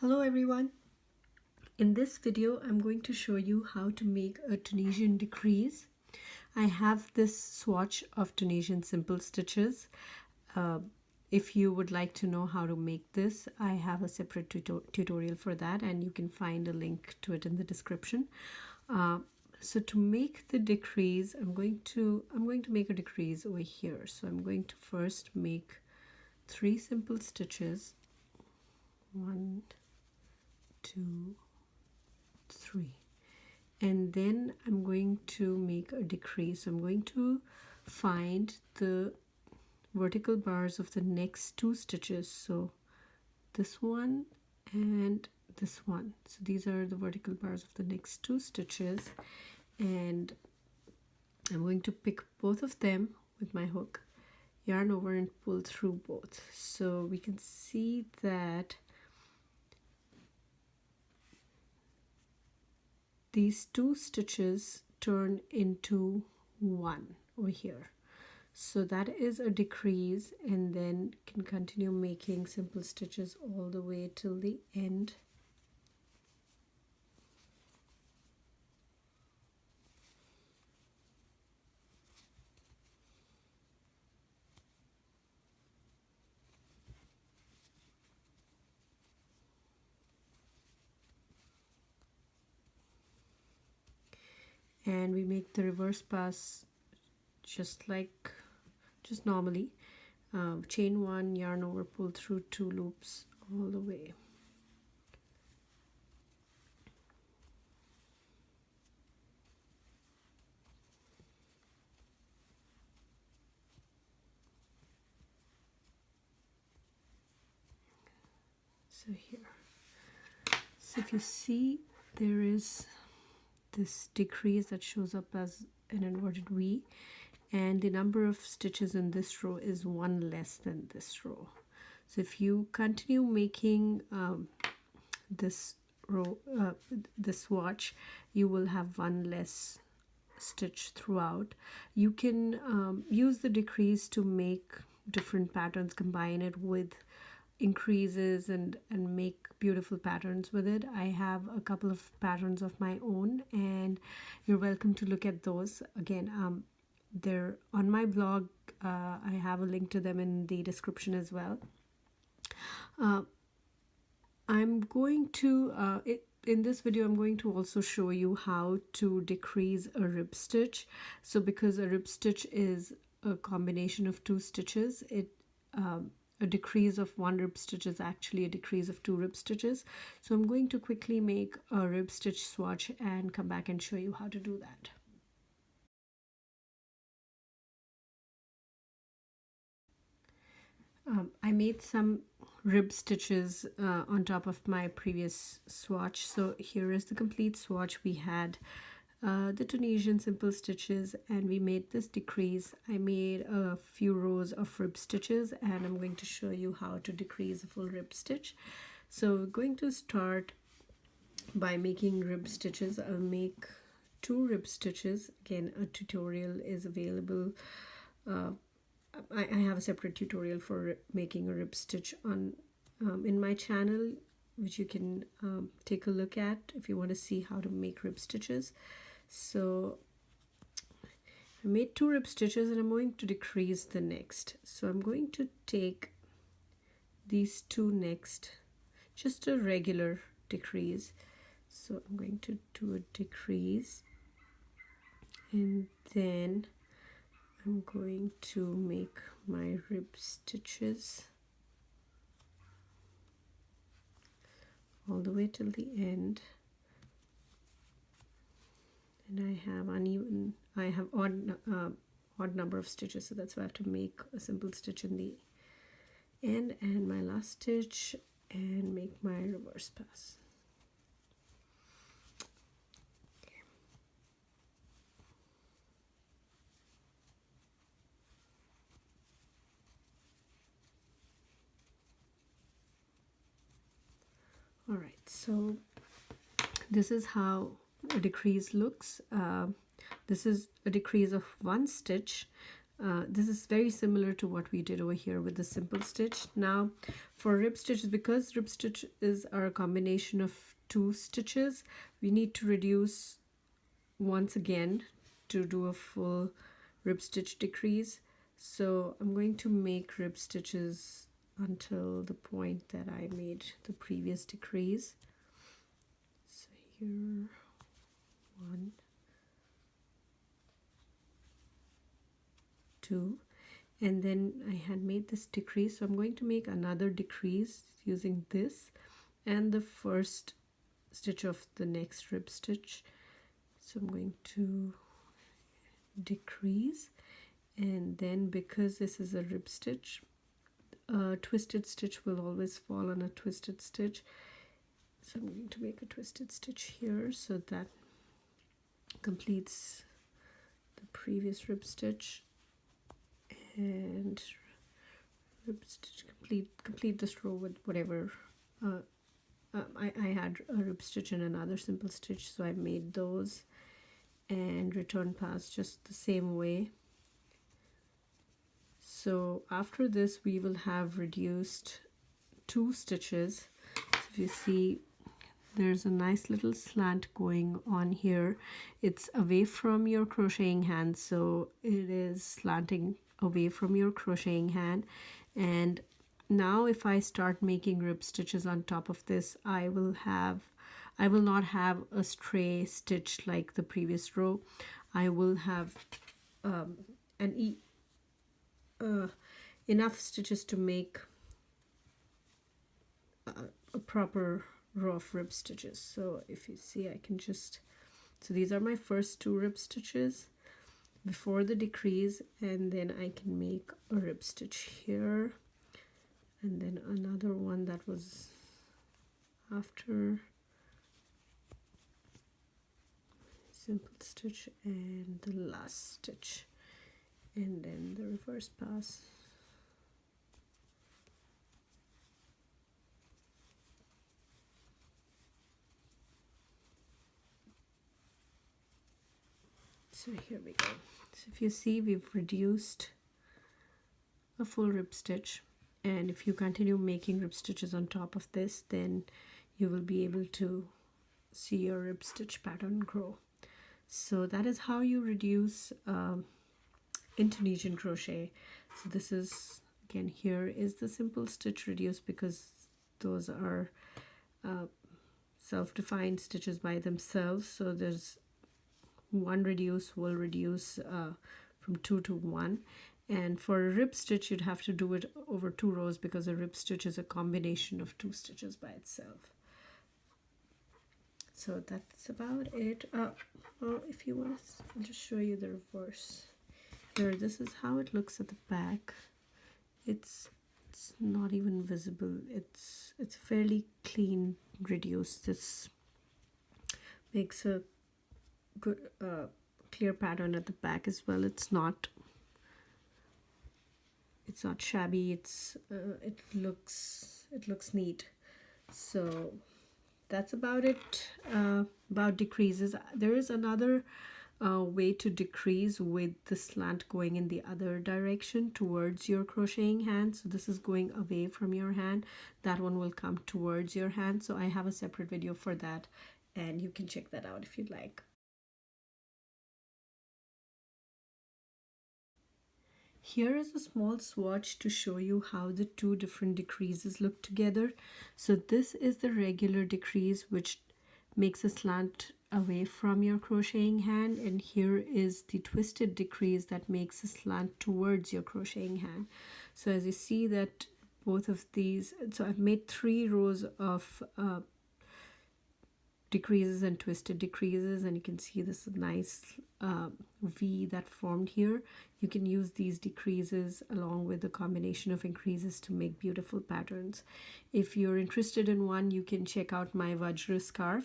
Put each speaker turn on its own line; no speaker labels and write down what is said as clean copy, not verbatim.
Hello everyone. In this video I'm going to show you how to make a Tunisian decrease. I have this swatch of Tunisian simple stitches. If you would like to know how to make this, I have a separate tutorial for that, and you can find a link to it in the description. So to make the decrease, I'm going to make a decrease over here. So I'm going to first make 3 simple stitches. 1, 2, 3, and then I'm going to make a decrease. So I'm going to find the vertical bars of the next 2 stitches, so this one and this one. So these are the vertical bars of the next 2 stitches, and I'm going to pick both of them with my hook, yarn over and pull through both. So we can see that these 2 stitches turn into 1 over here. So that is a decrease, and then can continue making simple stitches all the way till the end. And we make the reverse pass just normally. Chain 1, yarn over, pull through 2 loops all the way. So here, so if you see, there is this decrease that shows up as an inverted V, and the number of stitches in this row is 1 less than this row. So if you continue making this row, the swatch, you will have 1 less stitch throughout. You can use the decrease to make different patterns, combine it with increases and make beautiful patterns with it. I have a couple of patterns of my own, and you're welcome to look at those. Again, they're on my blog. I have a link to them in the description as well. I'm going to in this video I'm going to also show you how to decrease a rib stitch. So because a rib stitch is a combination of 2 stitches, a decrease of 1 rib stitch is actually a decrease of 2 rib stitches. So I'm going to quickly make a rib stitch swatch and come back and show you how to do that. I made some rib stitches on top of my previous swatch. So here is the complete swatch. We had the Tunisian simple stitches, and we made this decrease. I made a few rows of rib stitches, and I'm going to show you how to decrease a full rib stitch. So we're going to start by making rib stitches. I'll make 2 rib stitches. Again, a tutorial is available. I have a separate tutorial for making a rib stitch on in my channel, which you can take a look at if you want to see how to make rib stitches. So I made 2 rib stitches, and I'm going to decrease the next. So I'm going to take these 2 next, just a regular decrease. So I'm going to do a decrease, and then I'm going to make my rib stitches all the way till the end. And I have odd number of stitches, so that's why I have to make a simple stitch in the end and my last stitch and make my reverse pass. All right, so this is how a decrease looks. This is a decrease of 1 stitch. This is very similar to what we did over here with the simple stitch. Now for rib stitches, because rib stitches are a combination of 2 stitches, we need to reduce once again to do a full rib stitch decrease. So I'm going to make rib stitches until the point that I made the previous decrease. So here, 1, 2, and then I had made this decrease, so I'm going to make another decrease using this and the first stitch of the next rib stitch. So I'm going to decrease, and then because this is a rib stitch, a twisted stitch will always fall on a twisted stitch, so I'm going to make a twisted stitch here, so that completes the previous rib stitch, and rib stitch, complete this row with whatever I had a rib stitch and another simple stitch, so I made those and return pass just the same way. So after this we will have reduced 2 stitches. So if you see, there's a nice little slant going on here. It's away from your crocheting hand, so it is slanting away from your crocheting hand. And now if I start making rib stitches on top of this, I will not have a stray stitch like the previous row. I will have enough stitches to make a proper row of rib stitches. So if you see, I can just, so these are my first 2 rib stitches before the decrease, and then I can make a rib stitch here, and then another one that was after, simple stitch and the last stitch, and then the reverse pass. So here we go. So if you see, we've reduced a full rib stitch, and if you continue making rib stitches on top of this, then you will be able to see your rib stitch pattern grow. So that is how you reduce in Tunisian crochet. So this is, again, here is the simple stitch reduce, because those are self-defined stitches by themselves. So there's one reduce will reduce from 2 to 1, and for a rib stitch you'd have to do it over 2 rows, because a rib stitch is a combination of 2 stitches by itself. So that's about it. Well, if you want, I'll just show you the reverse. Here, this is how it looks at the back. It's not even visible. It's fairly clean reduce. This makes a good clear pattern at the back as well. It's not shabby. It looks neat. So that's about it about decreases. There is another way to decrease with the slant going in the other direction towards your crocheting hand. So this is going away from your hand, that one will come towards your hand. So I have a separate video for that, and you can check that out if you'd like. Here is a small swatch to show you how the 2 different decreases look together. So this is the regular decrease, which makes a slant away from your crocheting hand, and here is the twisted decrease that makes a slant towards your crocheting hand. So as you see that both of these, so I've made 3 rows of decreases and twisted decreases, and you can see this nice V that formed here. You can use these decreases along with the combination of increases to make beautiful patterns. If you're interested in one, you can check out my Vajra scarf.